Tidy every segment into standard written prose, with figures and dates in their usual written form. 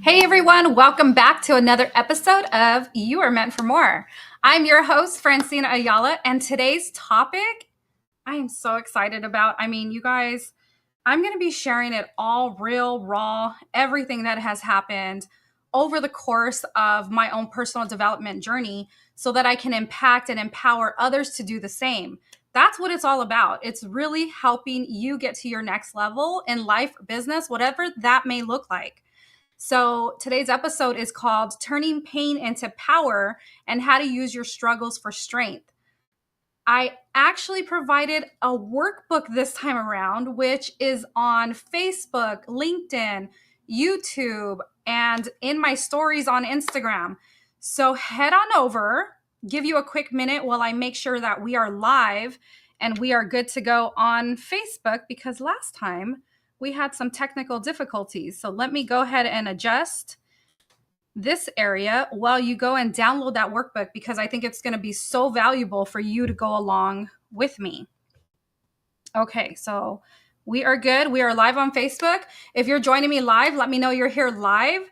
Hey everyone, welcome back to another episode of You Are Meant for More. I'm your host, Francine Ayala, and today's topic I am so excited about. You guys, I'm going to be sharing it all real, raw, everything that has happened over the course of my own personal development journey so that I can impact and empower others to do the same. That's what it's all about. It's really helping you get to your next level in life, business, whatever that may look like. So today's episode is called Turning Pain into Power and How to Use Your Struggles for Strength. I actually provided a workbook this time around, which is on Facebook, LinkedIn, YouTube, and in my stories on Instagram. So head on over, give you a quick minute while I make sure that we are live and we are good to go on Facebook, because last time we had some technical difficulties. So let me go ahead and adjust this area while you go and download that workbook, because I think it's going to be so valuable for you to go along with me. Okay, so we are good. We are live on Facebook. If you're joining me live, let me know you're here live.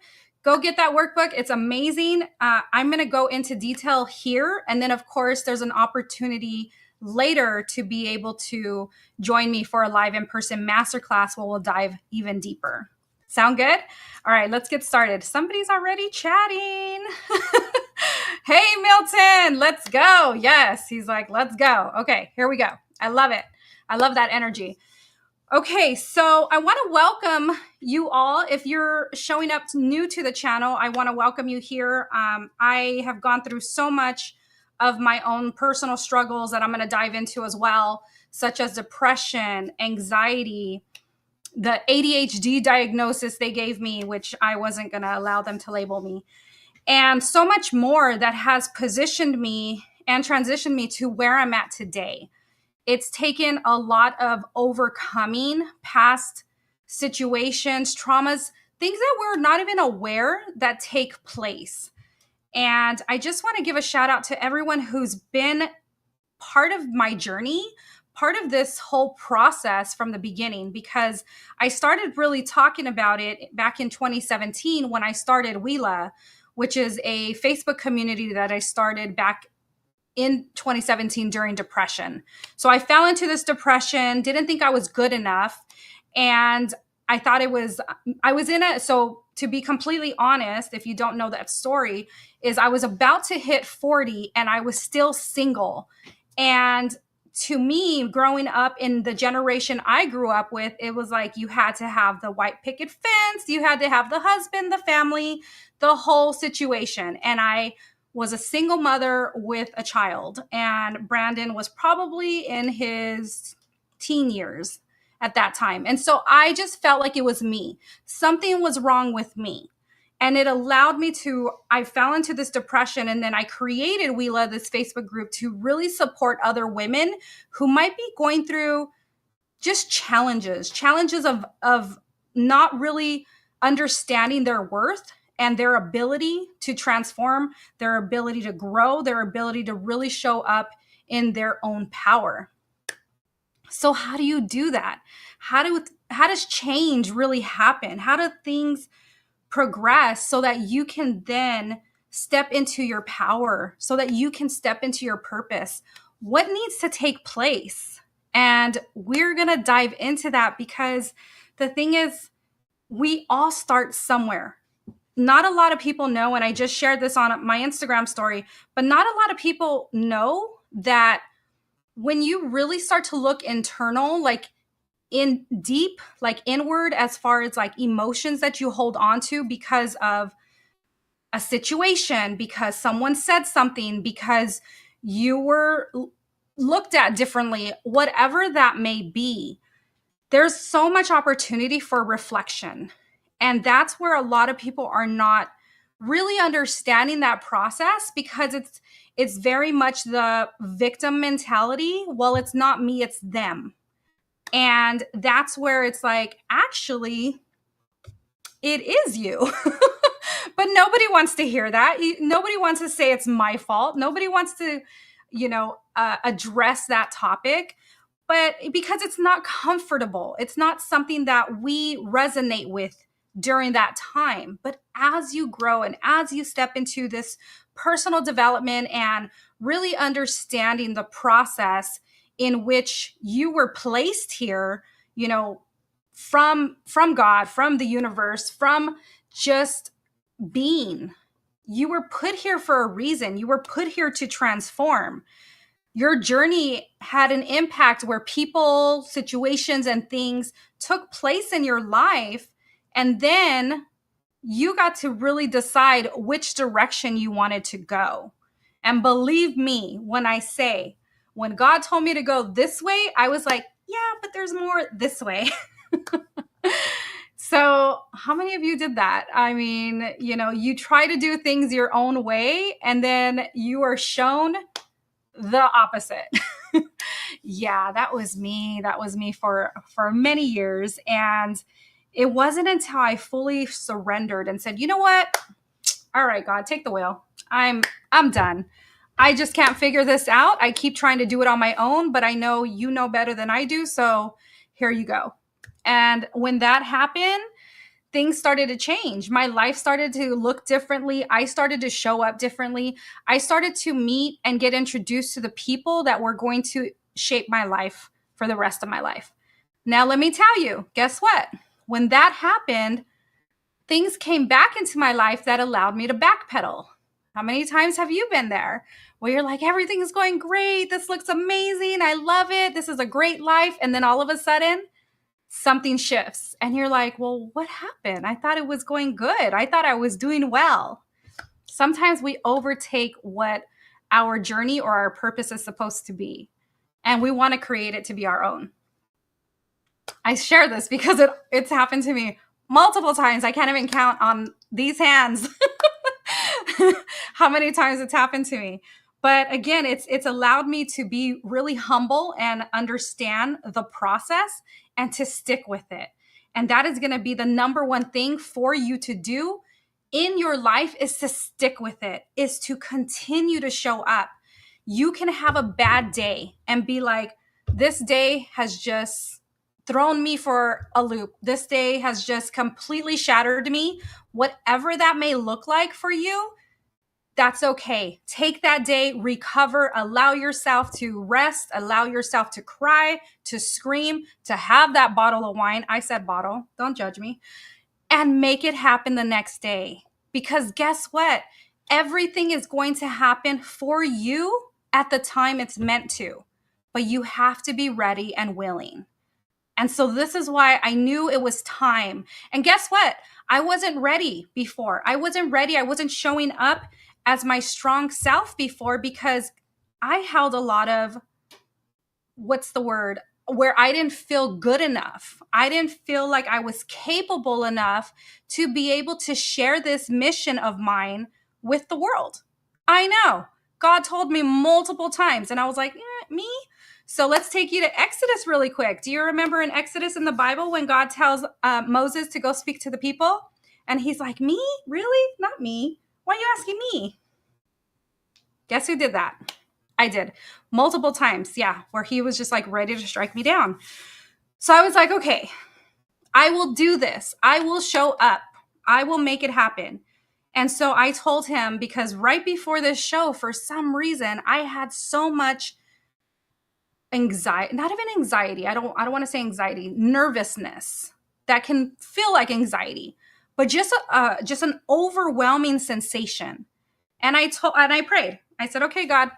Go get that workbook. It's amazing. I'm going to go into detail here. And then, of course, there's an opportunity later to be able to join me for a live in-person masterclass where we'll dive even deeper. Sound good? All right, let's get started. Somebody's already chatting. Hey, Milton, let's go. Yes, he's like, let's go. Okay, here we go. I love it. I love that energy. Okay, so I want to welcome you all. If you're showing up new to the channel, I want to welcome you here. I have gone through so much of my own personal struggles that I'm going to dive into as well, such as depression, anxiety, the ADHD diagnosis they gave me, which I wasn't going to allow them to label me, and so much more that has positioned me and transitioned me to where I'm at today. It's taken a lot of overcoming past situations, traumas, things that we're not even aware that take place. And I just want to give a shout out to everyone who's been part of my journey, part of this whole process from the beginning, because I started really talking about it back in 2017 when I started WILA, which is a Facebook community that I started back in 2017 during depression. So I fell into this depression, didn't think I was good enough. And I thought I was in it. So to be completely honest, if you don't know that story, is I was about to hit 40 and I was still single. And to me, growing up in the generation I grew up with, it was like you had to have the white picket fence, you had to have the husband, the family, the whole situation. And I was a single mother with a child, and Brandon was probably in his teen years at that time. And so I just felt like it was me. Something was wrong with me. And it allowed me I fell into this depression, and then I created WILA, this Facebook group, to really support other women who might be going through just challenges of not really understanding their worth and their ability to transform, their ability to grow, their ability to really show up in their own power. So how do you do that? How does change really happen? How do things progress so that you can then step into your power, so that you can step into your purpose? What needs to take place? And we're going to dive into that, because the thing is, we all start somewhere. Not a lot of people know, and I just shared this on my Instagram story, but not a lot of people know that when you really start to look internal, like in deep, like inward, as far as like emotions that you hold on to because of a situation, because someone said something, because you were looked at differently, whatever that may be, there's so much opportunity for reflection. And that's where a lot of people are not really understanding that process, because it's very much the victim mentality. Well, it's not me, it's them. And that's where it's like, actually, it is you. But nobody wants to hear that. Nobody wants to say it's my fault. Nobody wants to, address that topic. But because it's not comfortable, it's not something that we resonate with during that time. But as you grow and as you step into this personal development and really understanding the process in which you were placed here, from God, from the universe, from just being, you were put here for a reason. You were put here to transform. Your journey had an impact where people, situations, and things took place in your life. And then you got to really decide which direction you wanted to go. And believe me when I say, when God told me to go this way, I was like, yeah, but there's more this way. So how many of you did that? I mean, you try to do things your own way, and then you are shown the opposite. Yeah, that was me. That was me for many years. And it wasn't until I fully surrendered and said, you know what? All right, God, take the wheel. I'm done. I just can't figure this out. I keep trying to do it on my own, but I know you know better than I do. So here you go. And when that happened, things started to change. My life started to look differently. I started to show up differently. I started to meet and get introduced to the people that were going to shape my life for the rest of my life. Now, let me tell you, guess what? When that happened, things came back into my life that allowed me to backpedal. How many times have you been there where you're like, everything is going great. This looks amazing. I love it. This is a great life. And then all of a sudden, something shifts and you're like, well, what happened? I thought it was going good. I thought I was doing well. Sometimes we overtake what our journey or our purpose is supposed to be, and we want to create it to be our own. I share this because it's happened to me multiple times. I can't even count on these hands how many times it's happened to me. But again, it's allowed me to be really humble and understand the process and to stick with it. And that is going to be the number one thing for you to do in your life, is to stick with it, is to continue to show up. You can have a bad day and be like, this day has just thrown me for a loop. This day has just completely shattered me. Whatever that may look like for you, that's okay. Take that day, recover, allow yourself to rest, allow yourself to cry, to scream, to have that bottle of wine. I said bottle, don't judge me. And make it happen the next day. Because guess what? Everything is going to happen for you at the time it's meant to. But you have to be ready and willing. And so this is why I knew it was time. And guess what? I wasn't ready before. I wasn't ready. I wasn't showing up as my strong self before, because I held a lot of, where I didn't feel good enough. I didn't feel like I was capable enough to be able to share this mission of mine with the world. I know. God told me multiple times, and I was like, me? So let's take you to Exodus really quick. Do you remember in Exodus in the Bible when God tells Moses to go speak to the people? And he's like, me? Really? Not me. Why are you asking me? Guess who did that? I did. Multiple times, yeah, where he was just like ready to strike me down. So I was like, okay, I will do this. I will show up. I will make it happen. And so I told him, because right before this show, for some reason, I had so much anxiety, not even anxiety. I don't want to say anxiety, nervousness that can feel like anxiety, but just an overwhelming sensation. And I prayed. I said, okay, God,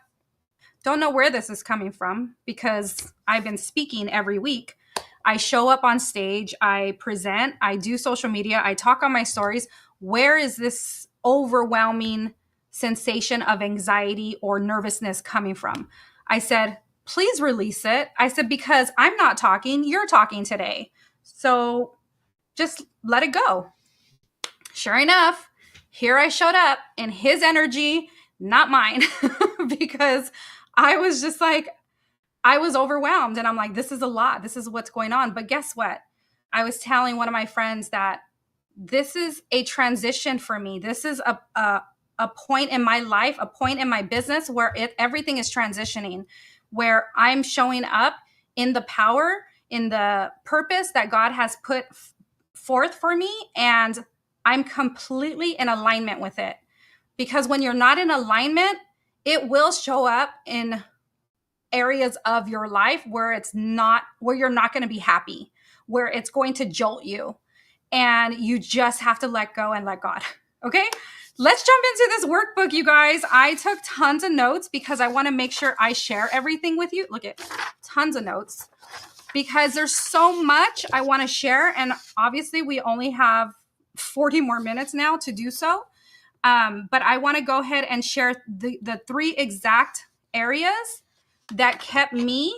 don't know where this is coming from, because I've been speaking every week. I show up on stage, I present, I do social media, I talk on my stories. Where is this overwhelming sensation of anxiety or nervousness coming from? I said, please release it. I said, because I'm not talking, you're talking today. So just let it go. Sure enough, here I showed up in his energy, not mine, because I was just like, I was overwhelmed, and I'm like, this is a lot. This is what's going on. But guess what? I was telling one of my friends that this is a transition for me. This is a point in my life, a point in my business where everything is transitioning, where I'm showing up in the power, in the purpose that God has put forth for me, and I'm completely in alignment with it. Because when you're not in alignment, it will show up in areas of your life where you're not going to be happy, where it's going to jolt you. And you just have to let go and let God. Okay? Let's jump into this workbook, you guys. I took tons of notes because I want to make sure I share everything with you. Look at tons of notes because there's so much I want to share. And obviously we only have 40 more minutes now to do so. But I want to go ahead and share the 3 exact areas that kept me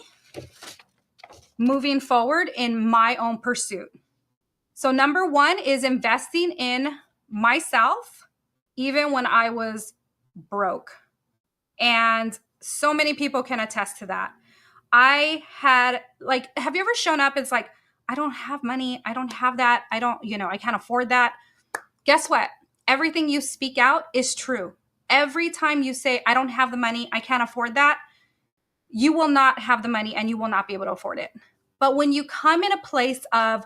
moving forward in my own pursuit. So number 1 is investing in myself, even when I was broke. And so many people can attest to that. I had have you ever shown up? It's like, I don't have money. I don't have that. I can't afford that. Guess what? Everything you speak out is true. Every time you say, I don't have the money, I can't afford that, you will not have the money and you will not be able to afford it. But when you come in a place of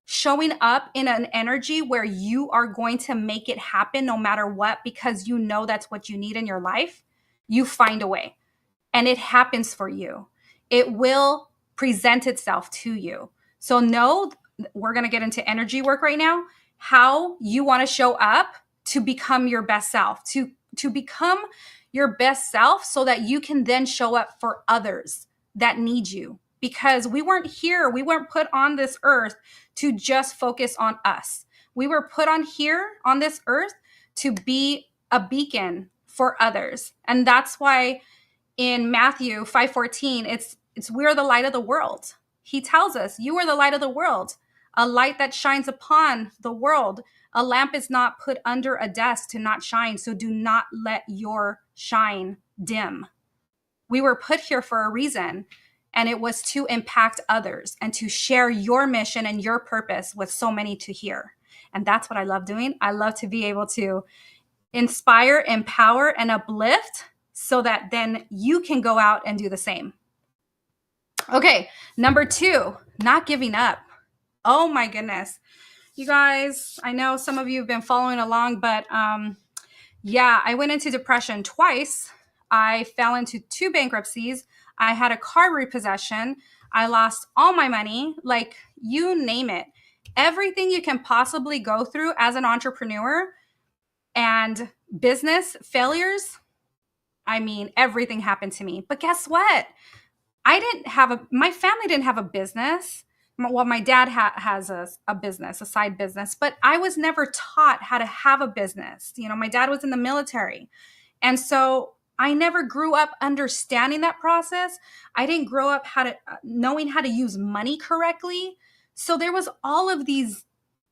showing up in an energy where you are going to make it happen no matter what, because you know that's what you need in your life, you find a way and it happens for you. It will present itself to you. So no, we're going to get into energy work right now, how you want to show up to become your best self, to become your best self so that you can then show up for others that need you. Because we weren't put on this earth to just focus on us. We were put on here on this earth to be a beacon for others. And that's why in Matthew 5:14, it's we're the light of the world. He tells us, you are the light of the world, a light that shines upon the world. A lamp is not put under a desk to not shine, so do not let your shine dim. We were put here for a reason, and it was to impact others and to share your mission and your purpose with so many to hear. And that's what I love doing. I love to be able to inspire, empower, and uplift so that then you can go out and do the same. Okay, number 2, not giving up. Oh my goodness. You guys, I know some of you have been following along, but I went into depression twice. I fell into 2 bankruptcies. I had a car repossession. I lost all my money, like you name it. Everything you can possibly go through as an entrepreneur and business failures. I mean, everything happened to me. But guess what? My family didn't have a business. Well, my dad has a business, a side business, but I was never taught how to have a business. My dad was in the military. And so I never grew up understanding that process. I didn't grow up knowing how to use money correctly. So there was all of these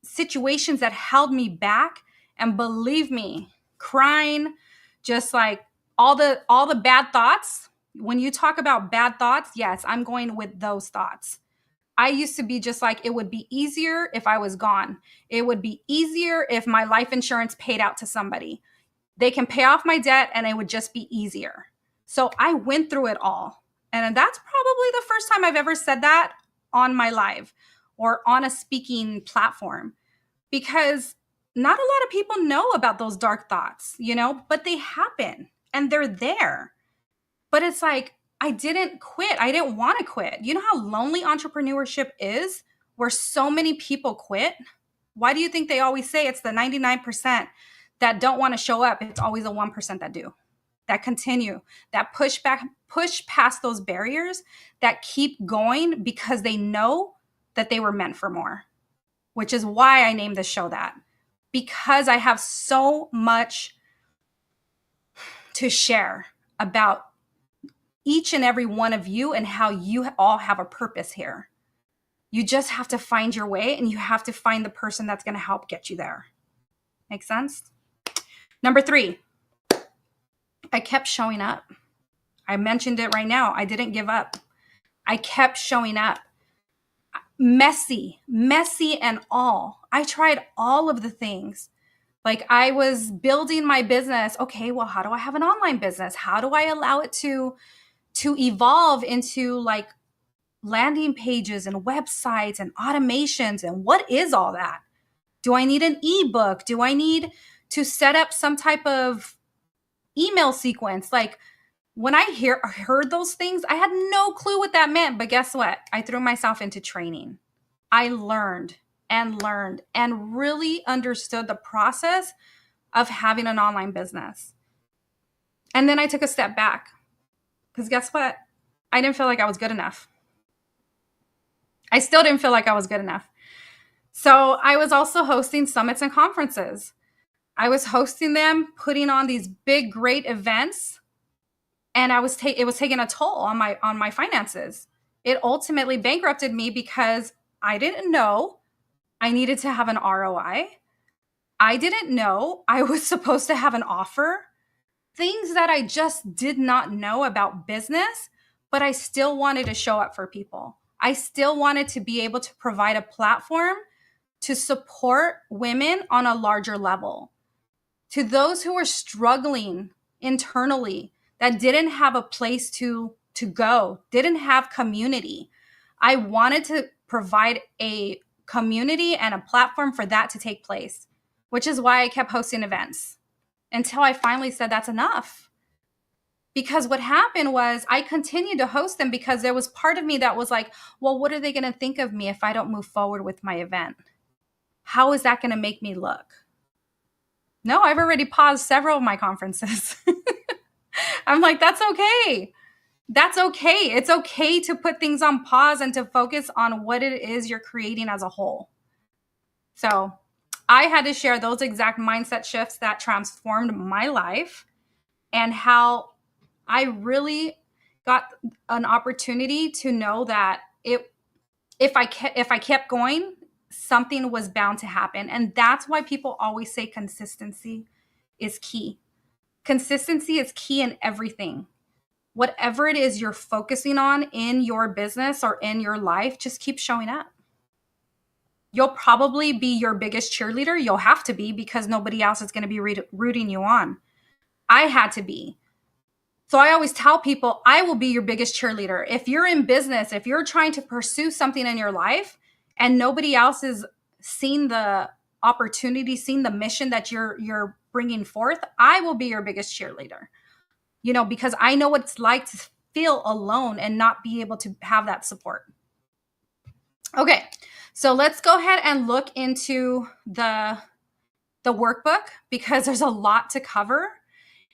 situations that held me back. And believe me, crying, just like all the bad thoughts. When you talk about bad thoughts, yes, I'm going with those thoughts. I used to be just like, it would be easier if I was gone. It would be easier if my life insurance paid out to somebody. They can pay off my debt and it would just be easier. So I went through it all. And that's probably the first time I've ever said that on my live or on a speaking platform, because not a lot of people know about those dark thoughts, but they happen and they're there. But it's like, I didn't quit. I didn't want to quit. You know how lonely entrepreneurship is, where so many people quit? Why do you think they always say it's the 99% that don't want to show up? It's always the 1% that do, that continue, that push past those barriers, that keep going because they know that they were meant for more, which is why I named the show that, because I have so much to share about each and every one of you and how you all have a purpose here. You just have to find your way, and you have to find the person that's going to help get you there. Make sense? Number 3, I kept showing up. I mentioned it right now. I didn't give up. I kept showing up. Messy and all. I tried all of the things. Like, I was building my business. Okay, well, how do I have an online business? How do I allow it to evolve into like landing pages and websites and automations? And what is all that? Do I need an ebook? Do I need to set up some type of email sequence? Like, when I heard those things, I had no clue what that meant. But guess what? I threw myself into training. I learned and really understood the process of having an online business. And then I took a step back because guess what? I didn't feel like I was good enough. I still didn't feel like I was good enough. So I was also hosting summits and conferences. I was hosting them, putting on these big, great events, and it was taking a toll on my finances. It ultimately bankrupted me because I didn't know I needed to have an ROI. I didn't know I was supposed to have an offer. Things that I just did not know about business, but I still wanted to show up for people. I still wanted to be able to provide a platform to support women on a larger level. To those who were struggling internally, that didn't have a place to go, didn't have community, I wanted to provide a community and a platform for that to take place, which is why I kept hosting events until I finally said that's enough. Because what happened was I continued to host them because there was part of me that was like, well, what are they going to think of me if I don't move forward with my event? How is that going to make me look? No, I've already paused several of my conferences. I'm like, that's okay. That's okay. It's okay to put things on pause and to focus on what it is you're creating as a whole. So I had to share those exact mindset shifts that transformed my life and how I really got an opportunity to know that if I kept going, something was bound to happen. And that's why people always say consistency is key. Consistency is key in everything. Whatever it is you're focusing on in your business or in your life, just keep showing up. You'll probably be your biggest cheerleader. You'll have to be because nobody else is going to be rooting you on. I had to be. So I always tell people, I will be your biggest cheerleader. If you're in business, if you're trying to pursue something in your life and nobody else is seeing the opportunity, seeing the mission that you're bringing forth, I will be your biggest cheerleader. Because I know what it's like to feel alone and not be able to have that support. Okay, so let's go ahead and look into the workbook because there's a lot to cover.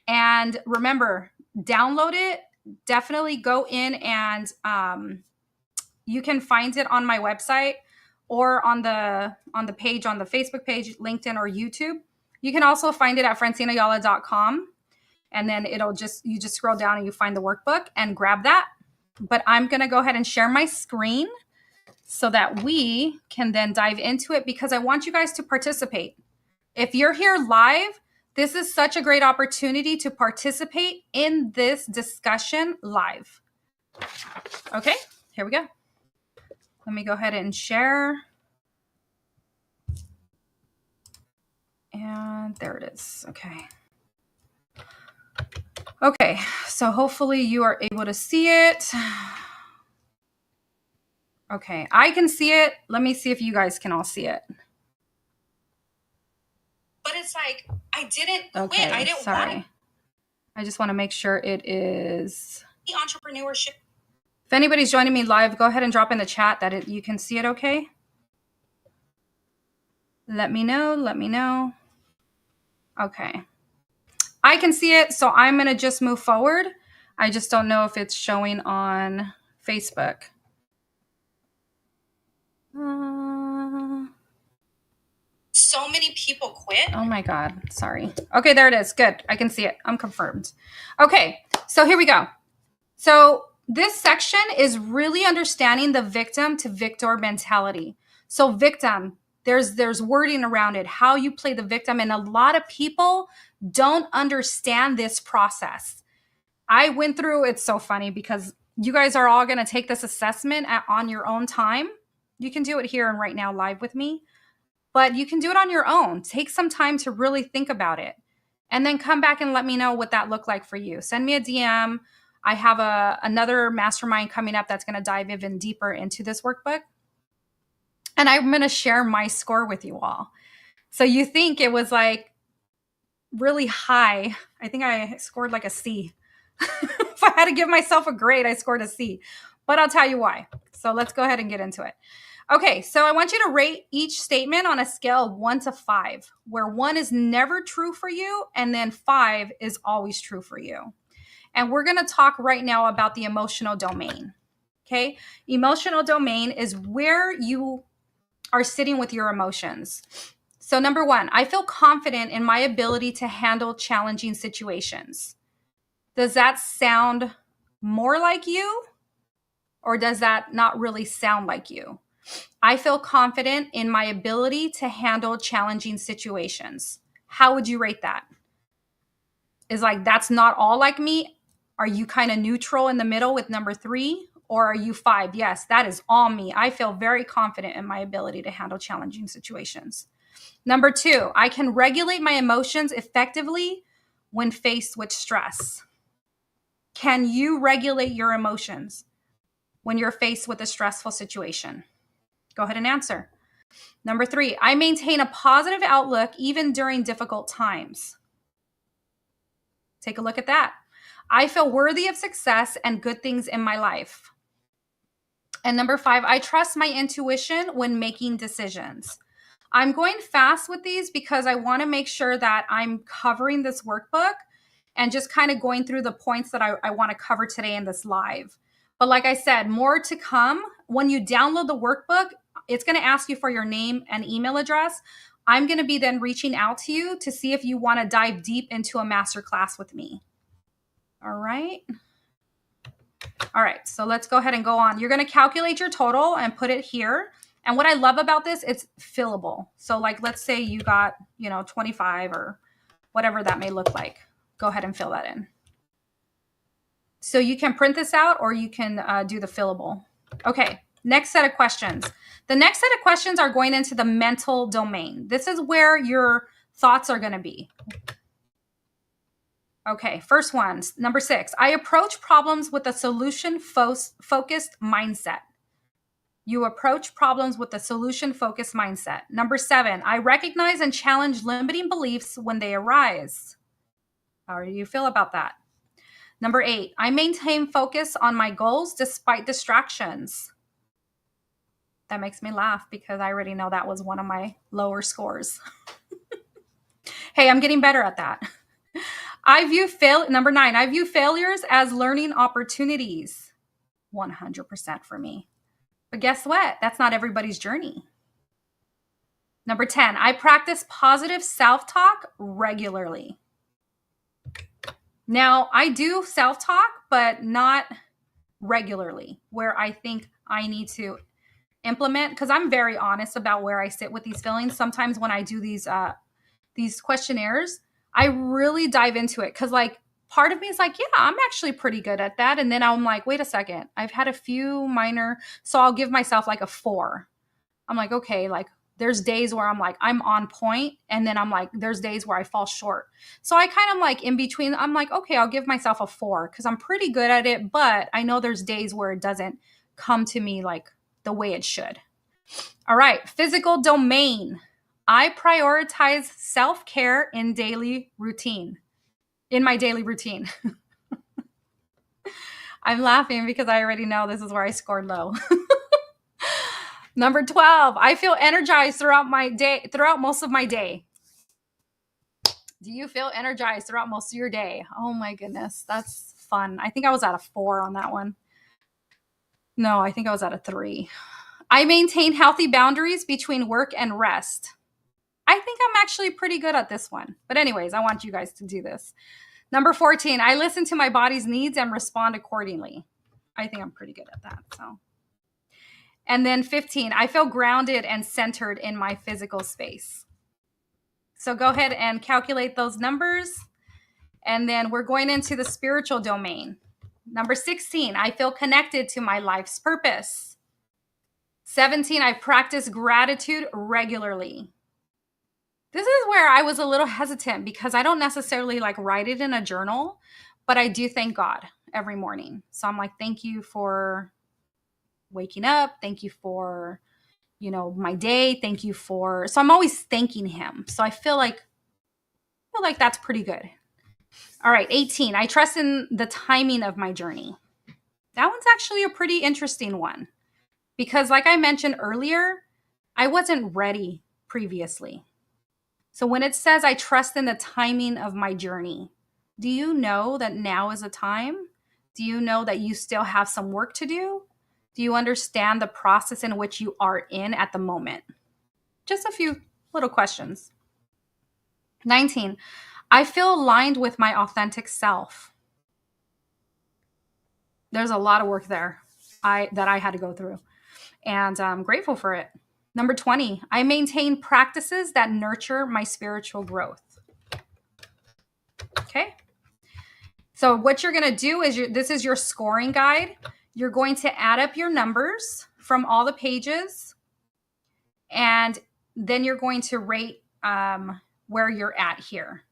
And remember, download it. Definitely go in and you can find it on my website or on the page, on the Facebook page, LinkedIn, or YouTube. You can also find it at francineayala.com. And then you just scroll down and you find the workbook and grab that. But I'm going to go ahead and share my screen so that we can then dive into it because I want you guys to participate. If you're here live, this is such a great opportunity to participate in this discussion live. Okay, here we go. Let me go ahead and share. And there it is. Okay. Okay, so hopefully you are able to see it. Okay, I can see it. Let me see if you guys can all see it. But it's like, I didn't quit. I didn't want. I just want to make sure it is the entrepreneurship. If anybody's joining me live, go ahead and drop in the chat that you can see it okay. Let me know. Okay. I can see it, so I'm going to just move forward. I just don't know if it's showing on Facebook. So many people quit. Oh my God. Sorry. Okay, there it is. Good. I can see it. I'm confirmed. Okay, so here we go. So this section is really understanding the victim to victor mentality. So victim, there's wording around it, how you play the victim. And a lot of people don't understand this process. I went through, it's so funny because you guys are all going to take this assessment on your own time. You can do it here and right now live with me, but you can do it on your own. Take some time to really think about it and then come back and let me know what that looked like for you. Send me a DM. I have another mastermind coming up that's going to dive even deeper into this workbook. And I'm going to share my score with you all. So you think it was like really high. I think I scored like a C. If I had to give myself a grade, I scored a C. But I'll tell you why. So let's go ahead and get into it. Okay, so I want you to rate each statement on a scale of 1 to 5, where 1 is never true for you, and then 5 is always true for you. And we're going to talk right now about the emotional domain. Okay, emotional domain is where you are sitting with your emotions. So, number 1, I feel confident in my ability to handle challenging situations. Does that sound more like you, or does that not really sound like you? I feel confident in my ability to handle challenging situations. How would you rate that? Is like, that's not all like me? Are you kind of neutral in the middle with number 3? Or are you 5? Yes, that is all me. I feel very confident in my ability to handle challenging situations. Number 2, I can regulate my emotions effectively when faced with stress. Can you regulate your emotions when you're faced with a stressful situation? Go ahead and answer. Number 3, I maintain a positive outlook even during difficult times. Take a look at that. I feel worthy of success and good things in my life. And number 5, I trust my intuition when making decisions. I'm going fast with these because I want to make sure that I'm covering this workbook and just kind of going through the points that I want to cover today in this live. But like I said, more to come. When you download the workbook, it's going to ask you for your name and email address. I'm going to be then reaching out to you to see if you want to dive deep into a masterclass with me. All right. All right. So let's go ahead and go on. You're going to calculate your total and put it here. And what I love about this, it's fillable. So like, let's say you got, 25 or whatever that may look like. Go ahead and fill that in. So you can print this out or you can do the fillable. Okay, next set of questions. The next set of questions are going into the mental domain. This is where your thoughts are going to be. Okay, first one, number 6. I approach problems with a solution-focused mindset. You approach problems with a solution-focused mindset. Number 7, I recognize and challenge limiting beliefs when they arise. How do you feel about that? Number 8, I maintain focus on my goals despite distractions. That makes me laugh because I already know that was one of my lower scores. Hey, I'm getting better at that. Number 9, I view failures as learning opportunities. 100% for me. But guess what? That's not everybody's journey. Number 10, I practice positive self-talk regularly. Now, I do self-talk, but not regularly, where I think I need to implement, because I'm very honest about where I sit with these feelings. Sometimes when I do these questionnaires, I really dive into it because like part of me is like, yeah, I'm actually pretty good at that. And then I'm like, wait a second, I've had a few minor, so I'll give myself like a 4. I'm like, okay, like there's days where I'm like, I'm on point. And then I'm like, there's days where I fall short. So I kind of like in between, I'm like, okay, I'll give myself a 4 because I'm pretty good at it. But I know there's days where it doesn't come to me like the way it should. All right, physical domain. I prioritize self-care in my daily routine. I'm laughing because I already know this is where I scored low. Number 12, I feel energized throughout most of my day. Do you feel energized throughout most of your day? Oh my goodness, that's fun. I think I was at a 4 on that one. No, I think I was at a 3. I maintain healthy boundaries between work and rest. I think I'm actually pretty good at this one. But anyways, I want you guys to do this. Number 14, I listen to my body's needs and respond accordingly. I think I'm pretty good at that. So, and then 15, I feel grounded and centered in my physical space. So go ahead and calculate those numbers. And then we're going into the spiritual domain. Number 16, I feel connected to my life's purpose. 17, I practice gratitude regularly. This is where I was a little hesitant because I don't necessarily like write it in a journal, but I do thank God every morning. So I'm like, thank you for waking up. Thank you for, my day. Thank you for, so I'm always thanking him. So I feel like that's pretty good. All right, 18. I trust in the timing of my journey. That one's actually a pretty interesting one because, like I mentioned earlier, I wasn't ready previously. So when it says I trust in the timing of my journey, do you know that now is a time? Do you know that you still have some work to do? Do you understand the process in which you are in at the moment? Just a few little questions. 19. I feel aligned with my authentic self. There's a lot of work there that I had to go through, and I'm grateful for it. Number 20, I maintain practices that nurture my spiritual growth. Okay. So what you're going to do is this is your scoring guide. You're going to add up your numbers from all the pages, and then you're going to rate where you're at here.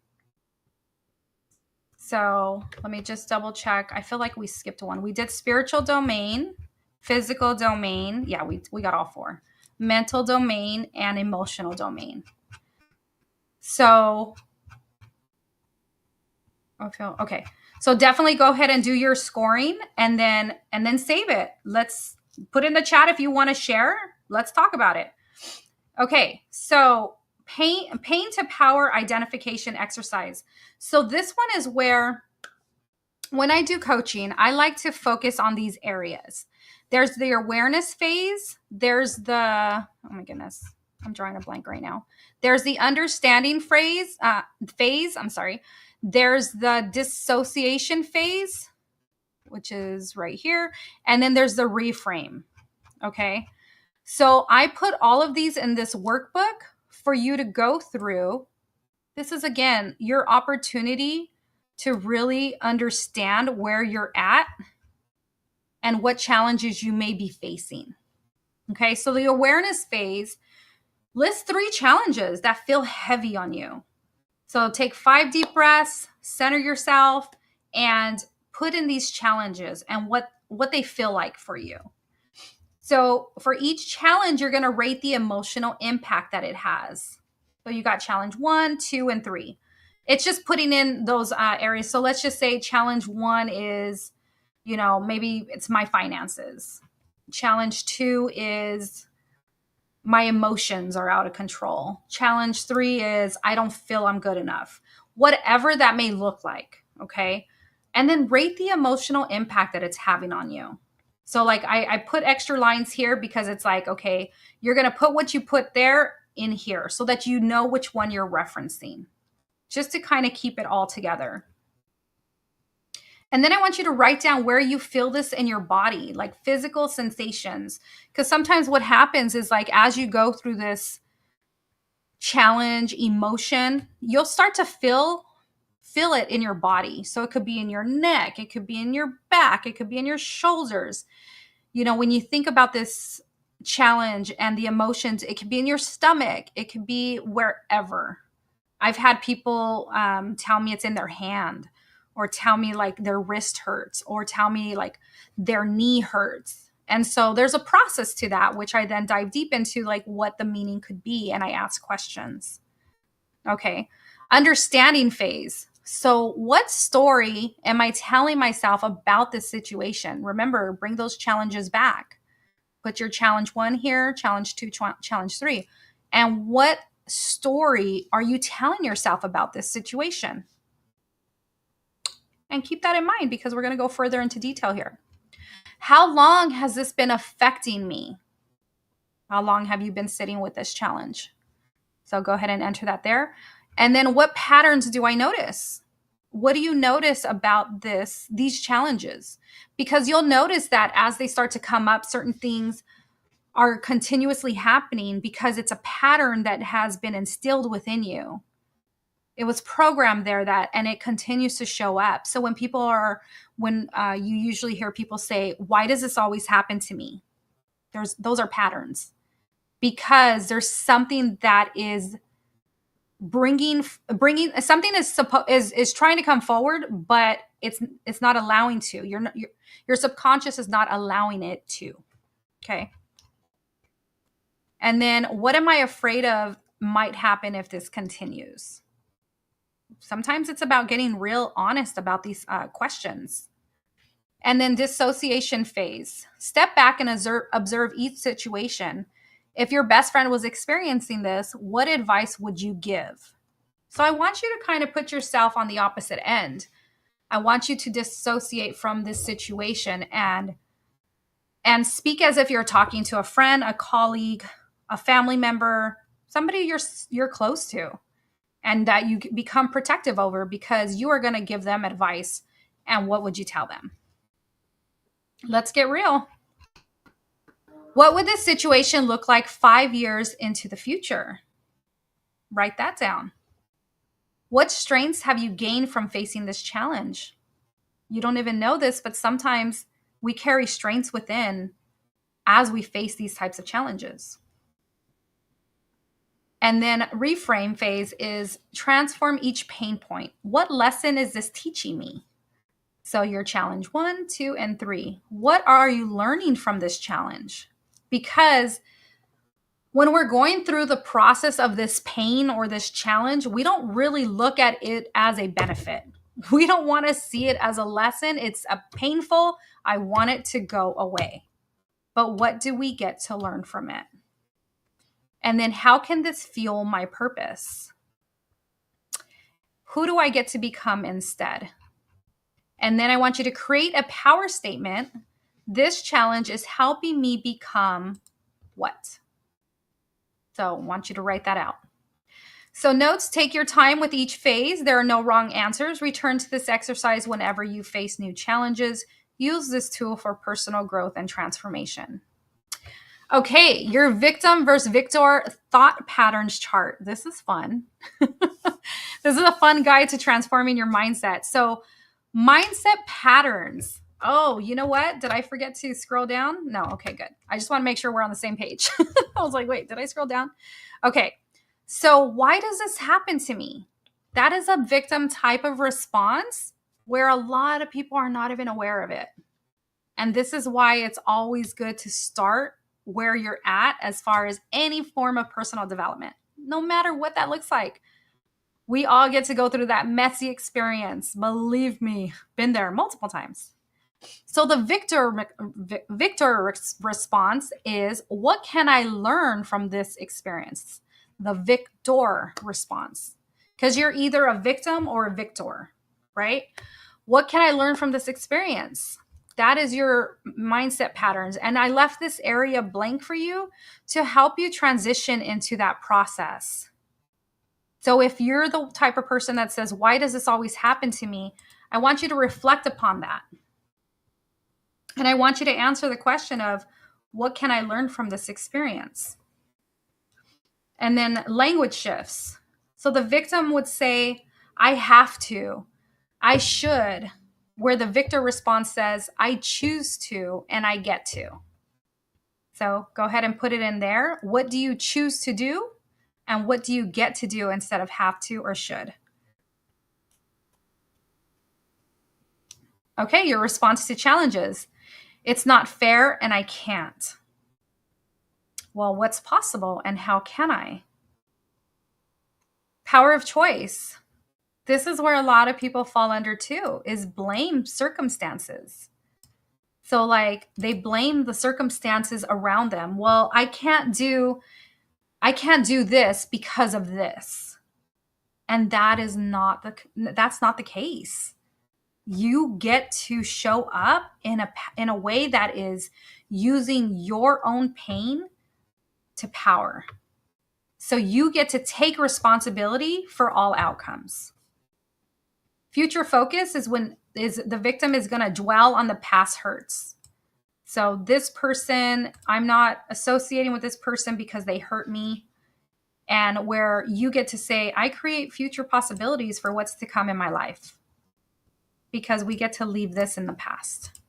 So let me just double check. I feel like we skipped one. We did spiritual domain, physical domain. Yeah, we got all 4. Mental domain and emotional domain. So, okay. So definitely go ahead and do your scoring and then save it. Let's put in the chat if you want to share. Let's talk about it. Okay, so pain to power identification exercise. So this one is where, when I do coaching, I like to focus on these areas. There's the awareness phase. There's the, oh my goodness, I'm drawing a blank right now. There's the understanding phase. There's the dissociation phase, which is right here. And then there's the reframe. Okay. So I put all of these in this workbook for you to go through. This is, again, your opportunity to really understand where you're at and what challenges you may be facing. Okay, so the awareness phase lists 3 challenges that feel heavy on you. So take 5 deep breaths, center yourself, and put in these challenges and what they feel like for you. So for each challenge, you're going to rate the emotional impact that it has. So you got challenge 1, 2, and 3. It's just putting in those areas. So let's just say challenge 1 is, maybe it's my finances. Challenge 2 is my emotions are out of control. Challenge 3 is I don't feel I'm good enough. Whatever that may look like, okay? And then rate the emotional impact that it's having on you. So like I put extra lines here because it's like, okay, you're going to put what you put there in here so that you know which one you're referencing, just to kind of keep it all together. And then I want you to write down where you feel this in your body, like physical sensations. Because sometimes what happens is, like, as you go through this challenge emotion, you'll start to feel it in your body. So it could be in your neck, it could be in your back, it could be in your shoulders. When you think about this challenge and the emotions, it could be in your stomach, it could be wherever. I've had people tell me it's in their hand, or tell me like their wrist hurts, or tell me like their knee hurts. And so there's a process to that, which I then dive deep into, like what the meaning could be. And I ask questions. Okay. Understanding phase. So what story am I telling myself about this situation? Remember, bring those challenges back. Put your challenge 1 here, challenge 2, challenge 3. And what story are you telling yourself about this situation? And keep that in mind, because we're going to go further into detail here. How long has this been affecting me? How long have you been sitting with this challenge? So go ahead and enter that there. And then what patterns do I notice? What do you notice about these challenges? Because you'll notice that as they start to come up, certain things are continuously happening because it's a pattern that has been instilled within you. It was programmed there, and it continues to show up. So when you usually hear people say, why does this always happen to me? Those are patterns, because there's something that is bringing something is trying to come forward, but it's not allowing to. Your subconscious is not allowing it to. Okay. And then what am I afraid of might happen if this continues? Sometimes it's about getting real honest about these questions. And then dissociation phase. Step back and observe each situation. If your best friend was experiencing this, what advice would you give? So I want you to kind of put yourself on the opposite end. I want you to dissociate from this situation and speak as if you're talking to a friend, a colleague, a family member, somebody you're close to, and that you become protective over, because you are going to give them advice. And what would you tell them? Let's get real. What would this situation look like 5 years into the future? Write that down. What strengths have you gained from facing this challenge? You don't even know this, but sometimes we carry strengths within as we face these types of challenges. And then reframe phase is transform each pain point. What lesson is this teaching me? So your challenge 1, 2, and 3. What are you learning from this challenge? Because when we're going through the process of this pain or this challenge, we don't really look at it as a benefit. We don't want to see it as a lesson. It's a painful, I want it to go away. But what do we get to learn from it? And then how can this fuel my purpose? Who do I get to become instead? And then I want you to create a power statement. This challenge is helping me become what? So I want you to write that out. So notes, take your time with each phase. There are no wrong answers. Return to this exercise whenever you face new challenges. Use this tool for personal growth and transformation. Okay, your victim versus victor thought patterns chart. This is fun. This is a fun guide to transforming your mindset. So mindset patterns. Oh, you know what? Did I forget to scroll down? No. Okay, good. I just want to make sure we're on the same page. I was like, wait, did I scroll down? Okay. So why does this happen to me? That is a victim type of response where a lot of people are not even aware of it. And this is why it's always good to start where you're at as far as any form of personal development, no matter what that looks like. We all get to go through that messy experience. Believe me, been there multiple times. So the victor response is, what can I learn from this experience? The victor response, because you're either a victim or a victor, right? What can I learn from this experience? That is your mindset patterns. And I left this area blank for you to help you transition into that process. So if you're the type of person that says, why does this always happen to me? I want you to reflect upon that. And I want you to answer the question of, what can I learn from this experience? And then language shifts. So the victim would say, I have to, I should, where the victor response says, I choose to, and I get to. So go ahead and put it in there. What do you choose to do? And what do you get to do instead of have to or should? Okay, your response to challenges. It's not fair and I can't. Well, what's possible and how can I? Power of choice. This is where a lot of people fall under too, is blame circumstances. So like they blame the circumstances around them. Well, I can't do this because of this. And that's not the case. You get to show up in a way that is using your own pain to power. So you get to take responsibility for all outcomes. Future focus is when the victim is going to dwell on the past hurts. So this person, I'm not associating with this person because they hurt me. And where you get to say, I create future possibilities for what's to come in my life, because we get to leave this in the past.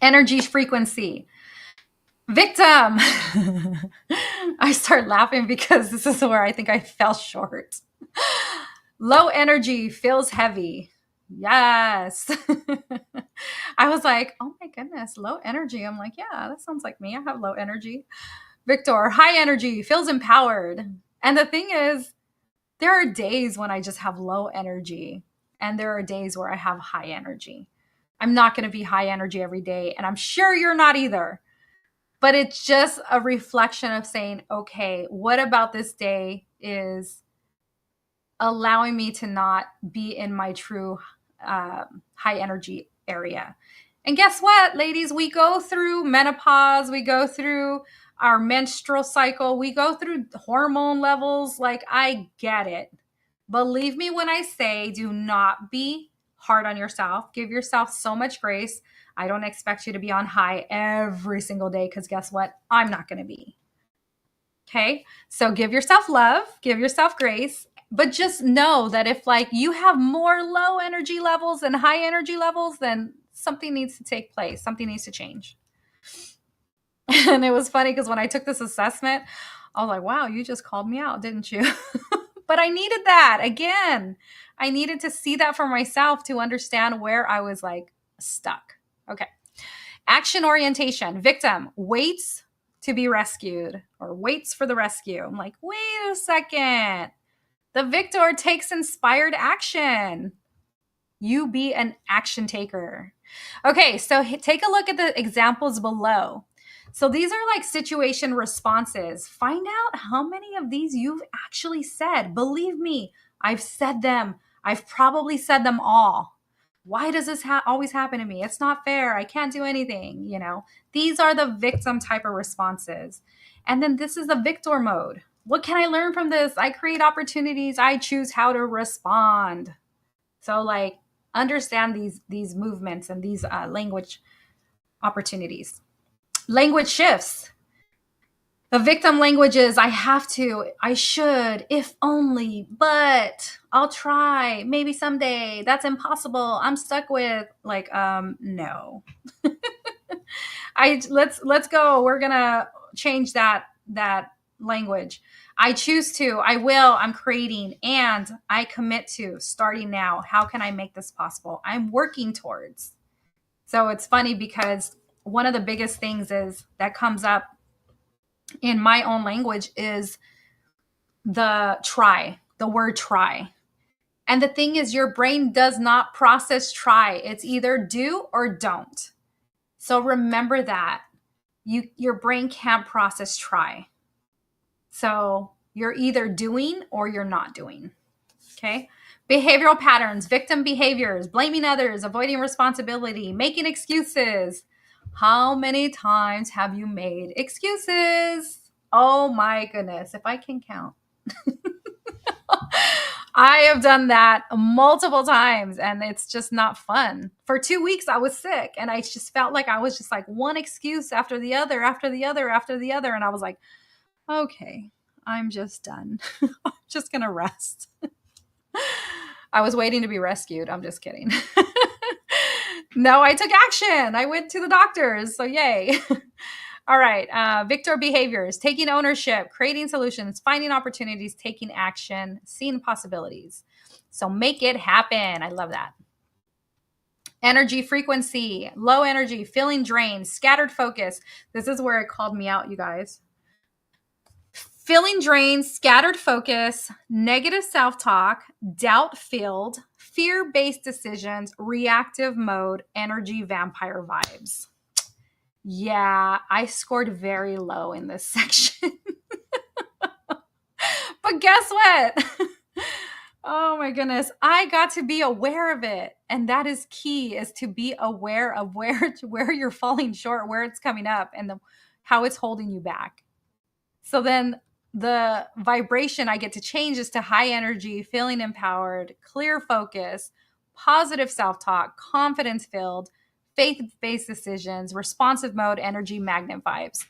Energy frequency. Victim. I start laughing because this is where I think I fell short. Low energy, feels heavy. Yes. I was like, oh my goodness, low energy. I'm like, yeah, that sounds like me. I have low energy. Victor, high energy, feels empowered. And the thing is, there are days when I just have low energy, and there are days where I have high energy. I'm not going to be high energy every day, and I'm sure you're not either. But it's just a reflection of saying, okay, what about this day is allowing me to not be in my true high energy area? And guess what, ladies? We go through menopause, we go through our menstrual cycle, we go through hormone levels. Like, I get it. Believe me when I say, do not be hard on yourself. Give yourself so much grace. I don't expect you to be on high every single day, because guess what? I'm not going to be. Okay. So give yourself love, give yourself grace, but just know that if like you have more low energy levels and high energy levels, then something needs to take place. Something needs to change. And it was funny because when I took this assessment, I was like, wow, you just called me out, didn't you? But I needed that again. I needed to see that for myself to understand where I was like stuck. Okay. Action orientation. Victim waits to be rescued or waits for the rescue. I'm like, wait a second. The victor takes inspired action. You be an action taker. Okay, so take a look at the examples below. So these are like situation responses. Find out how many of these you've actually said. Believe me, I've said them. I've probably said them all. Why does this always happen to me? It's not fair. I can't do anything. You know, these are the victim type of responses. And then this is the victor mode. What can I learn from this? I create opportunities. I choose how to respond. So like understand these movements and these language opportunities. Language shifts. The victim language is I have to, I should, if only, but I'll try, maybe someday, that's impossible, I'm stuck with. Like, no. Let's go. We're gonna change that language. I choose to, I will, I'm creating, and I commit to starting now. How can I make this possible? I'm working towards. So it's funny because one of the biggest things is that comes up in my own language is the word try. And the thing is, your brain does not process try. It's either do or don't. So remember that your brain can't process try. So you're either doing or you're not doing. Okay. Behavioral patterns, victim behaviors, blaming others, avoiding responsibility, making excuses. How many times have you made excuses? Oh my goodness, if I can count. I have done that multiple times, and it's just not fun. For 2 weeks, I was sick, and I just felt like I was just like one excuse after the other, after the other, after the other. And I was like, okay, I'm just done. I'm just going to rest. I was waiting to be rescued. I'm just kidding. No, I took action. I went to the doctors. So yay. All right. Victor behaviors, taking ownership, creating solutions, finding opportunities, taking action, seeing possibilities. So make it happen. I love that. Energy frequency, low energy, feeling drained, scattered focus. This is where it called me out, you guys. Feeling drained, scattered focus, negative self-talk, doubt-filled, fear-based decisions, reactive mode, energy vampire vibes. Yeah, I scored very low in this section. But guess what? Oh my goodness. I got to be aware of it. And that is key, is to be aware of where you're falling short, where it's coming up, and how it's holding you back. So then the vibration I get to change is to high energy, feeling empowered, clear focus, positive self-talk, confidence-filled, faith-based decisions, responsive mode, energy magnet vibes.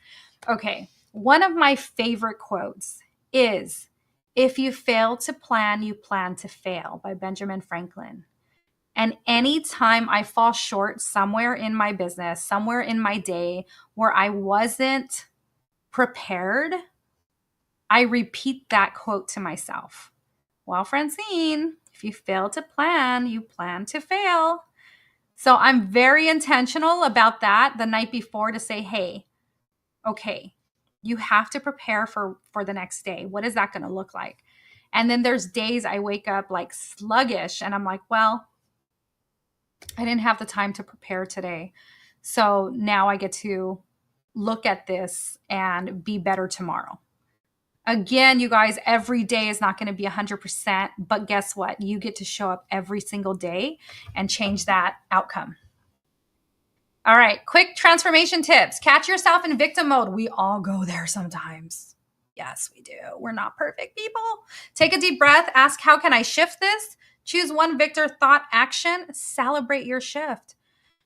Okay, one of my favorite quotes is, "If you fail to plan, you plan to fail," by Benjamin Franklin. And anytime I fall short somewhere in my business, somewhere in my day where I wasn't prepared, I repeat that quote to myself. Well, Francine, if you fail to plan, you plan to fail. So I'm very intentional about that the night before to say, hey, okay, You have to prepare for the next day. What is that going to look like? And then there's days I wake up like sluggish and I'm like, well, I didn't have the time to prepare today. So now I get to look at this and be better tomorrow. Again, you guys, every day is not going to be 100%, but guess what? You get to show up every single day and change that outcome. All right, quick transformation tips. Catch yourself in victim mode. We all go there sometimes. Yes, we do. We're not perfect people. Take a deep breath. Ask, how can I shift this? Choose one victor thought action. Celebrate your shift.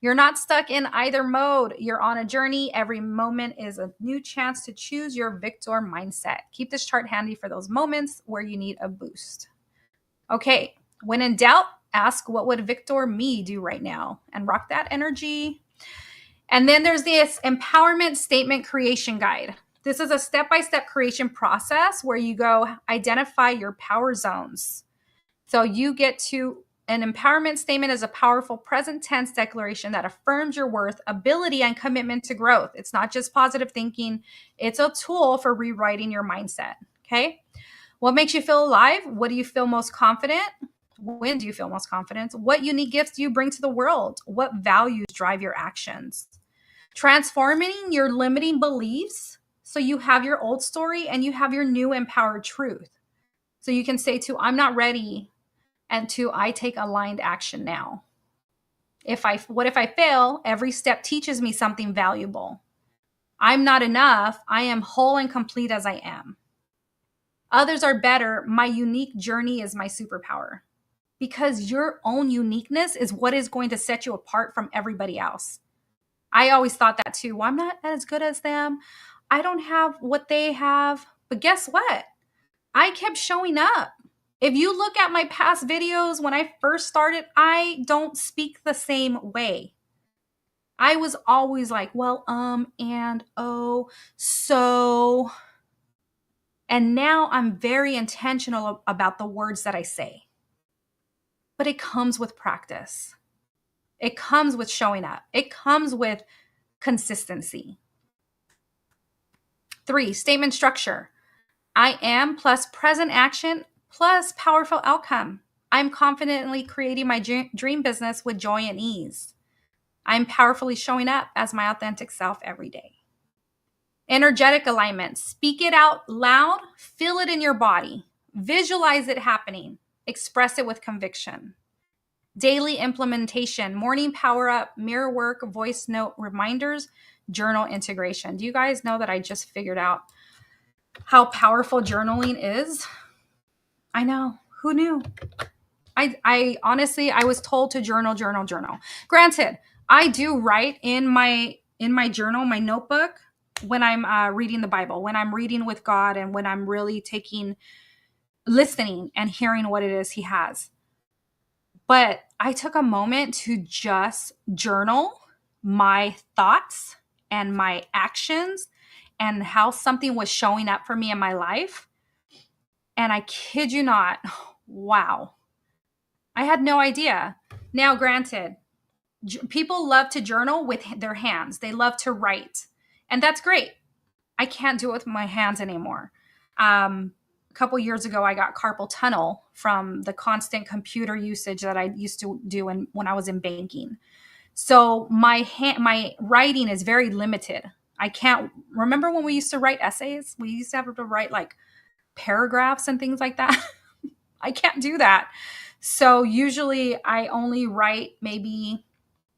You're not stuck in either mode. You're on a journey. Every moment is a new chance to choose your victor mindset. Keep this chart handy for those moments where you need a boost. Okay, when in doubt, ask, what would Victor me do right now? And rock that energy. And then there's this empowerment statement creation guide. This is a step-by-step creation process where you go identify your power zones. So you get to, an empowerment statement is a powerful present tense declaration that affirms your worth, ability, and commitment to growth. It's not just positive thinking. It's a tool for rewriting your mindset. Okay. What makes you feel alive? What do you feel most confident? When do you feel most confident? What unique gifts do you bring to the world? What values drive your actions? Transforming your limiting beliefs so you have your old story and you have your new empowered truth. So you can say to, I'm not ready, and to, I take aligned action now. What if I fail? Every step teaches me something valuable. I'm not enough. I am whole and complete as I am. Others are better. My unique journey is my superpower. Because your own uniqueness is what is going to set you apart from everybody else. I always thought that too. Well, I'm not as good as them. I don't have what they have. But guess what? I kept showing up. If you look at my past videos, when I first started, I don't speak the same way. I was always like, well, and, oh, so. And now I'm very intentional about the words that I say. But it comes with practice. It comes with showing up. It comes with consistency. 3, statement structure. I am plus present action plus powerful outcome. I'm confidently creating my dream business with joy and ease. I'm powerfully showing up as my authentic self every day. Energetic alignment. Speak it out loud. Feel it in your body. Visualize it happening. Express it with conviction. Daily implementation, morning power up, mirror work, voice note reminders, journal integration. Do you guys know that I just figured out how powerful journaling is? I know. Who knew? I honestly, I was told to journal. Granted, I do write in my journal, my notebook, when I'm reading the Bible, when I'm reading with God, and when I'm really listening and hearing what it is He has. But I took a moment to just journal my thoughts and my actions and how something was showing up for me in my life. And I kid you not, wow. I had no idea. Now, granted, people love to journal with their hands. They love to write. And that's great. I can't do it with my hands anymore. A couple years ago, I got carpal tunnel from the constant computer usage that I used to do when I was in banking. So my writing is very limited. I can't remember when we used to write essays. We used to have to write like paragraphs and things like that. I can't do that. So usually I only write maybe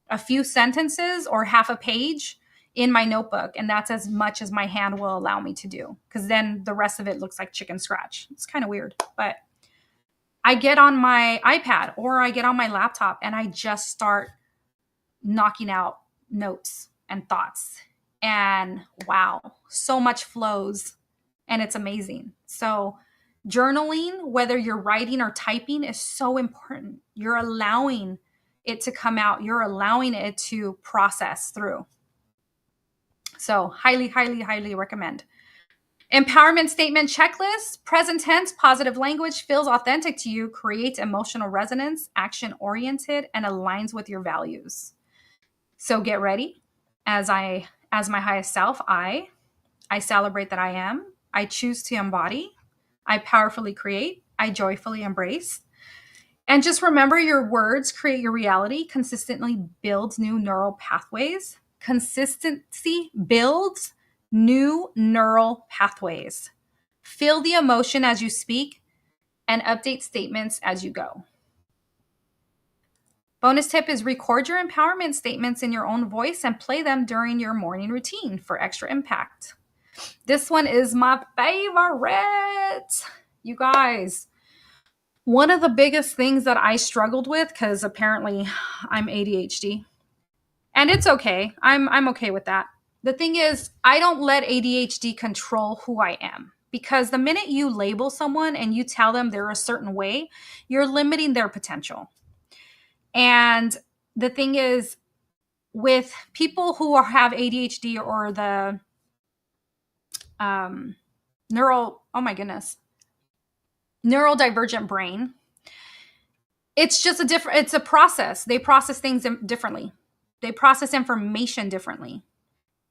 a few sentences or half a page in my notebook. And that's as much as my hand will allow me to do. Because then the rest of it looks like chicken scratch. It's kind of weird. But I get on my iPad or I get on my laptop and I just start knocking out notes and thoughts. And wow, so much flows. And it's amazing. So journaling, whether you're writing or typing, is so important. You're allowing it to come out. You're allowing it to process through. So highly, highly, highly recommend. Empowerment statement checklist, present tense, positive language, feels authentic to you, creates emotional resonance, action-oriented, and aligns with your values. So get ready. As my highest self, I I celebrate that I am. I choose to embody. I powerfully create. I joyfully embrace. And just remember, your words create your reality. Consistently builds new neural pathways. Consistency builds new neural pathways. Feel the emotion as you speak and update statements as you go. Bonus tip is record your empowerment statements in your own voice and play them during your morning routine for extra impact. This one is my favorite. You guys, one of the biggest things that I struggled with, because apparently I'm ADHD, and it's okay. I'm okay with that. The thing is, I don't let ADHD control who I am, because the minute you label someone and you tell them they're a certain way, you're limiting their potential. And the thing is, with people who have ADHD or the neurodivergent brain, it's just it's a process. They process things differently. They process information differently.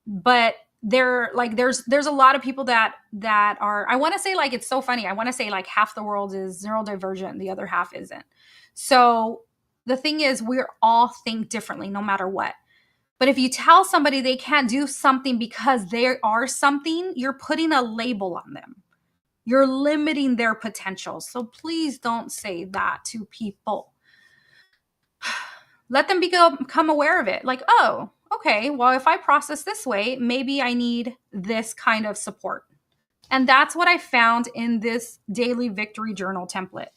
But there's a lot of people that are, I want to say, like, it's so funny. I want to say like half the world is neurodivergent, the other half isn't. So the thing is, we're all think differently no matter what. But if you tell somebody they can't do something because they are something, you're putting a label on them. You're limiting their potential. So please don't say that to people. Let them become aware of it. Like, oh, okay, well, if I process this way, maybe I need this kind of support. And that's what I found in this daily victory journal template.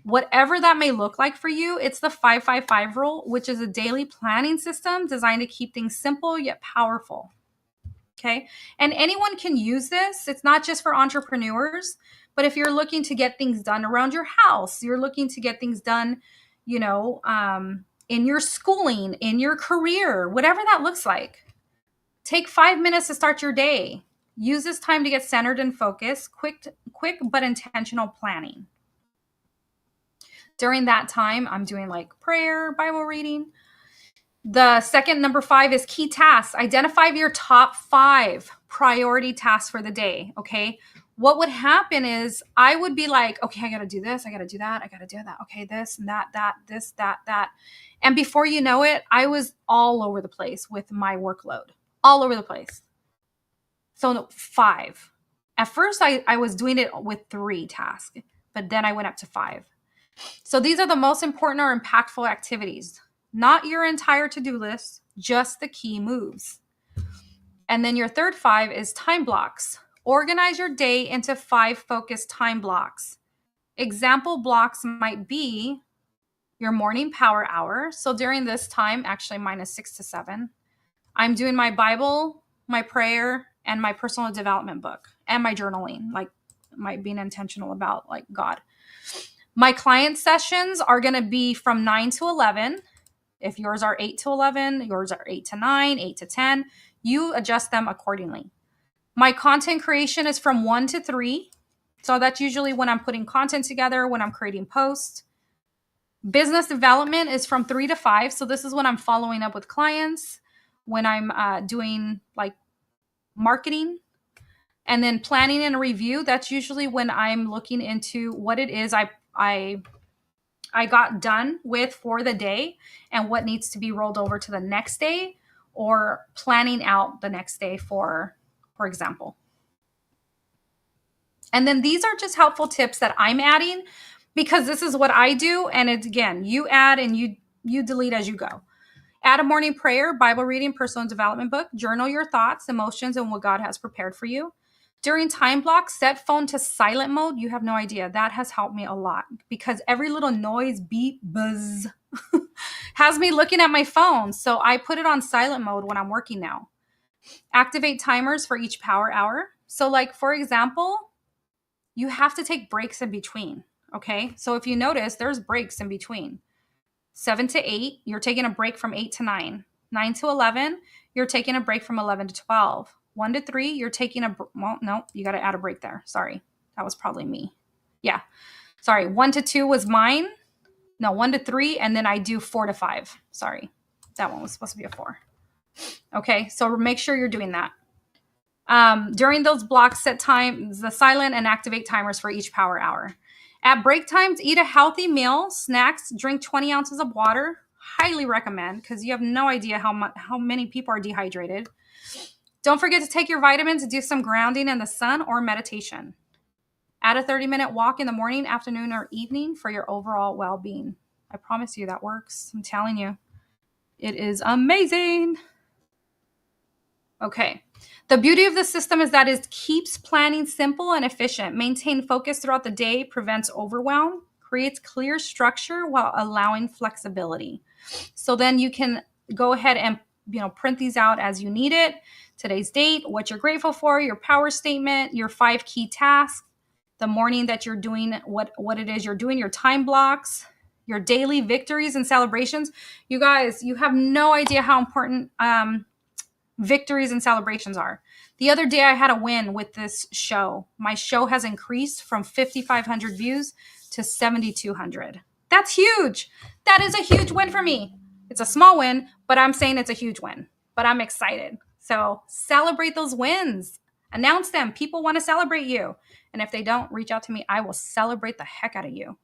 Whatever that may look like for you, it's the 5-5-5 rule, which is a daily planning system designed to keep things simple yet powerful. Okay. And anyone can use this. It's not just for entrepreneurs, but if you're looking to get things done around your house, you're looking to get things done, in your schooling, in your career, whatever that looks like. Take 5 minutes to start your day. Use this time to get centered and focused, quick but intentional planning. During that time, I'm doing like prayer, Bible reading. The second, number 5, is key tasks. Identify your top 5 priority tasks for the day, okay? What would happen is I would be like, okay, I got to do this. I got to do that. I got to do that. Okay, this and that, this, that. And before you know it, I was all over the place with my workload, all over the place. So 5. At first, I was doing it with 3 tasks, but then I went up to 5. So these are the most important or impactful activities. Not your entire to-do list, just the key moves. And then your third 5 is time blocks. Organize your day into 5 focused time blocks. Example blocks might be your morning power hour. So during this time, actually mine is 6 to 7, I'm doing my Bible, my prayer, and my personal development book, and my journaling, like being intentional about like God. My client sessions are going to be from 9 to 11. If yours are 8 to 11, yours are 8 to 9, 8 to 10, you adjust them accordingly. My content creation is from 1 to 3. So that's usually when I'm putting content together, when I'm creating posts. Business development is from 3 to 5. So this is when I'm following up with clients, when I'm doing like marketing. And then planning and review, that's usually when I'm looking into what it is I got done with for the day and what needs to be rolled over to the next day, or planning out the next day, for example. And then these are just helpful tips that I'm adding because this is what I do. And it's, again, you add and you delete as you go. Add a morning prayer, Bible reading, personal development book, journal your thoughts, emotions, and what God has prepared for you. During time blocks, set phone to silent mode. You have no idea. That has helped me a lot because every little noise, beep, buzz has me looking at my phone. So I put it on silent mode when I'm working now. Activate timers for each power hour. So like, for example, you have to take breaks in between. Okay. So if you notice, there's breaks in between. 7 to 8, you're taking a break from 8 to 9. 9 to 11, you're taking a break from 11 to 12. 1 to 3, you're taking no, you got to add a break there. Sorry. That was probably me. Yeah. Sorry. 1 to 2 was mine. No, 1 to 3. And then I do 4 to 5. Sorry. That one was supposed to be a 4. Okay. So make sure you're doing that. During those blocks, set times, the silent and activate timers for each power hour. At break times, eat a healthy meal, snacks, drink 20 ounces of water. Highly recommend, because you have no idea how many people are dehydrated. Don't forget to take your vitamins, do some grounding in the sun or meditation. Add a 30-minute walk in the morning, afternoon, or evening for your overall well-being. I promise you that works. I'm telling you. It is amazing. Okay. The beauty of the system is that it keeps planning simple and efficient. Maintain focus throughout the day, prevents overwhelm, creates clear structure while allowing flexibility. So then you can go ahead and print these out as you need it. Today's date, what you're grateful for, your power statement, your 5 key tasks, the morning that you're doing what it is you're doing, your time blocks, your daily victories and celebrations. You guys, you have no idea how important victories and celebrations are. The other day I had a win with this show. My show has increased from 5,500 views to 7,200. That's huge. That is a huge win for me. It's a small win, but I'm saying it's a huge win. But I'm excited. So celebrate those wins. Announce them. People want to celebrate you. And if they don't, reach out to me. I will celebrate the heck out of you.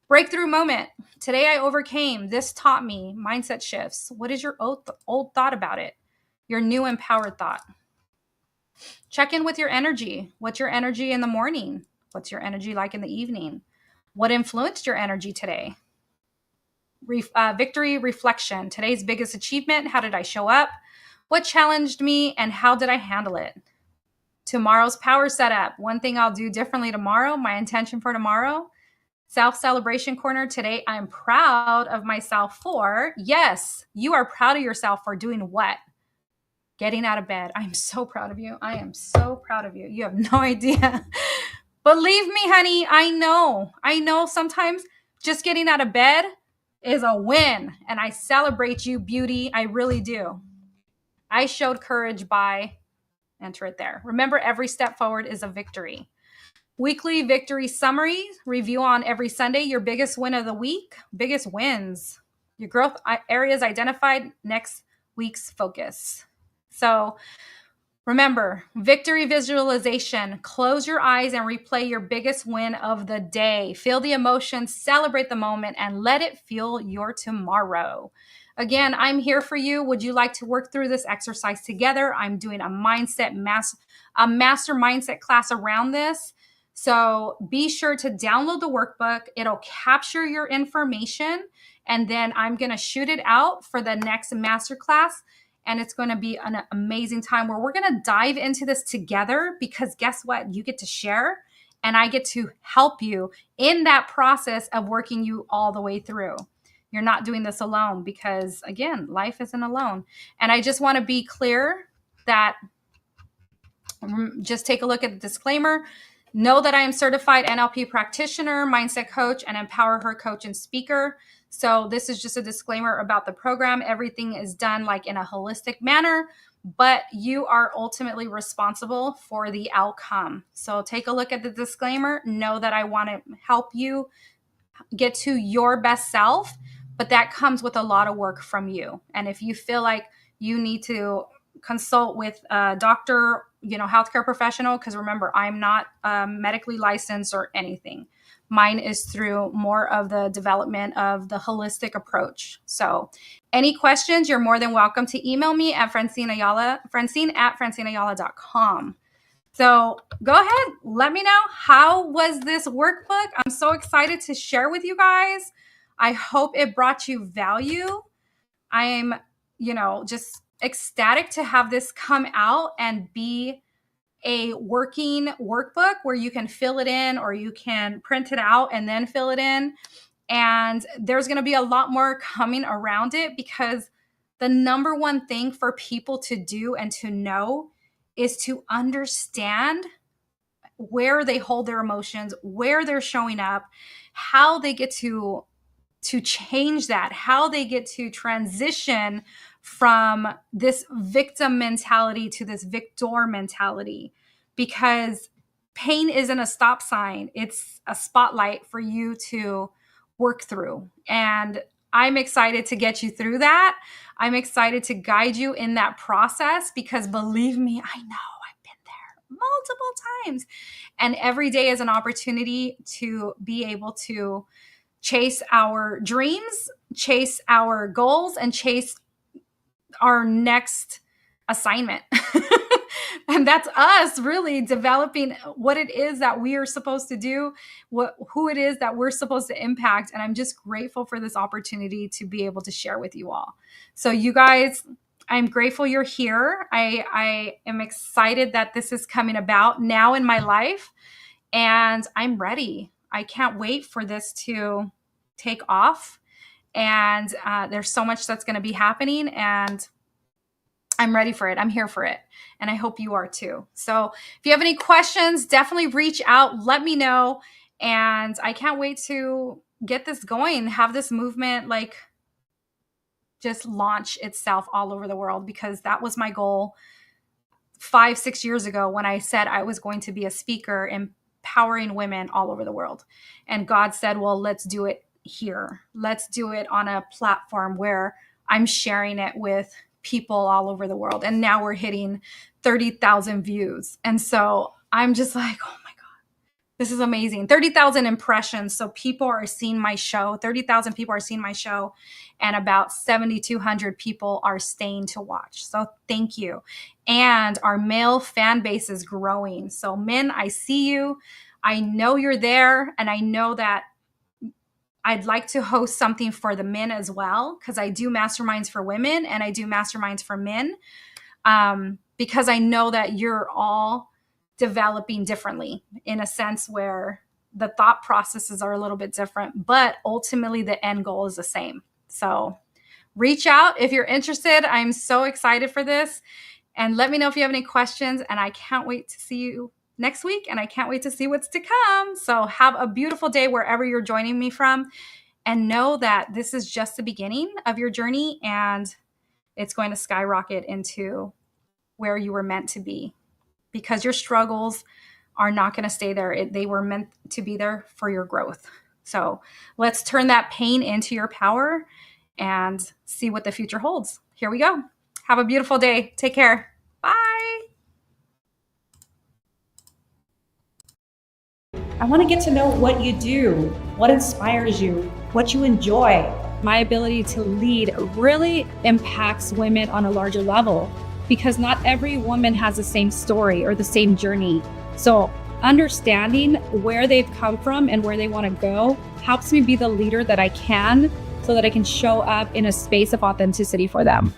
Breakthrough moment. Today I overcame. This taught me mindset shifts. What is your old thought about it? Your new empowered thought. Check in with your energy. What's your energy in the morning? What's your energy like in the evening? What influenced your energy today? Victory reflection. Today's biggest achievement. How did I show up? What challenged me and how did I handle it? Tomorrow's power setup. One thing I'll do differently tomorrow. My intention for tomorrow. Self-celebration corner. Today, I'm proud of myself for, yes, you are proud of yourself for doing what? Getting out of bed. I'm so proud of you. I am so proud of you. You have no idea. Believe me, honey, I know sometimes just getting out of bed is a win. And I celebrate you, beauty. I really do. I showed courage by, enter it there. Remember, every step forward is a victory. Weekly victory summary, review on every Sunday, your biggest win of the week, biggest wins, your growth areas identified, next week's focus. So remember, victory visualization, close your eyes and replay your biggest win of the day. Feel the emotion, celebrate the moment, and let it fuel your tomorrow. Again, I'm here for you. Would you like to work through this exercise together? I'm doing a master mindset class around this. So be sure to download the workbook. It'll capture your information, and then I'm going to shoot it out for the next masterclass. And it's going to be an amazing time where we're going to dive into this together, because guess what? You get to share and I get to help you in that process of working you all the way through. You're not doing this alone, because again, life isn't alone. And I just want to be clear that just take a look at the disclaimer. Know that I am certified NLP practitioner, mindset coach, and Empower Her coach and speaker. So this is just a disclaimer about the program. Everything is done like in a holistic manner, but you are ultimately responsible for the outcome. So take a look at the disclaimer. Know that I want to help you get to your best self, but that comes with a lot of work from you. And if you feel like you need to consult with a doctor, healthcare professional, because remember, I'm not medically licensed or anything. Mine is through more of the development of the holistic approach. So any questions, you're more than welcome to email me at Francine at francineayala.com. So go ahead, let me know, how was this workbook? I'm so excited to share with you guys. I hope it brought you value. I'm, just ecstatic to have this come out and be a working workbook where you can fill it in, or you can print it out and then fill it in. And there's going to be a lot more coming around it, because the number one thing for people to do and to know is to understand where they hold their emotions, where they're showing up, how they get to change that, how they get to transition from this victim mentality to this victor mentality. Because pain isn't a stop sign, it's a spotlight for you to work through. And I'm excited to get you through that. I'm excited to guide you in that process, because believe me, I know I've been times. And every day is an opportunity to be able to chase our dreams, chase our goals, and chase our next assignment. And that's us really developing what it is that we are supposed to do, who it is that we're supposed to impact. And I'm just grateful for this opportunity to be able to share with you all. So you guys, I'm grateful you're here. I am excited that this is coming about now in my life, and I'm ready. I can't wait for this to take off. And there's so much that's going to be happening, and I'm ready for it. I'm here for it. And I hope you are too. So if you have any questions, definitely reach out. Let me know. And I can't wait to get this going, have this movement like just launch itself all over the world, because that was my goal 5-6 years ago when I said I was going to be a speaker empowering women all over the world. And God said, well, let's do it here. Let's do it on a platform where I'm sharing it with people all over the world. And now we're hitting 30,000 views. And so I'm just like, oh my God, this is amazing. 30,000 impressions. So people are seeing my show. 30,000 people are seeing my show, and about 7,200 people are staying to watch. So thank you. And our male fan base is growing. So men, I see you. I know you're there. And I know that I'd like to host something for the men as well, because I do masterminds for women and I do masterminds for men, because I know that you're all developing differently in a sense where the thought processes are a little bit different, but ultimately the end goal is the same. So reach out if you're interested. I'm so excited for this, and let me know if you have any questions, and I can't wait to see you next week, and I can't wait to see what's to come. So have a beautiful day wherever you're joining me from, and know that this is just the beginning of your journey, and it's going to skyrocket into where you were meant to be, because your struggles are not going to stay there. They were meant to be there for your growth. So let's turn that pain into your power and see what the future holds. Here we go. Have a beautiful day. Take care. Bye. I want to get to know what you do, what inspires you, what you enjoy. My ability to lead really impacts women on a larger level, because not every woman has the same story or the same journey. So understanding where they've come from and where they want to go helps me be the leader that I can, so that I can show up in a space of authenticity for them.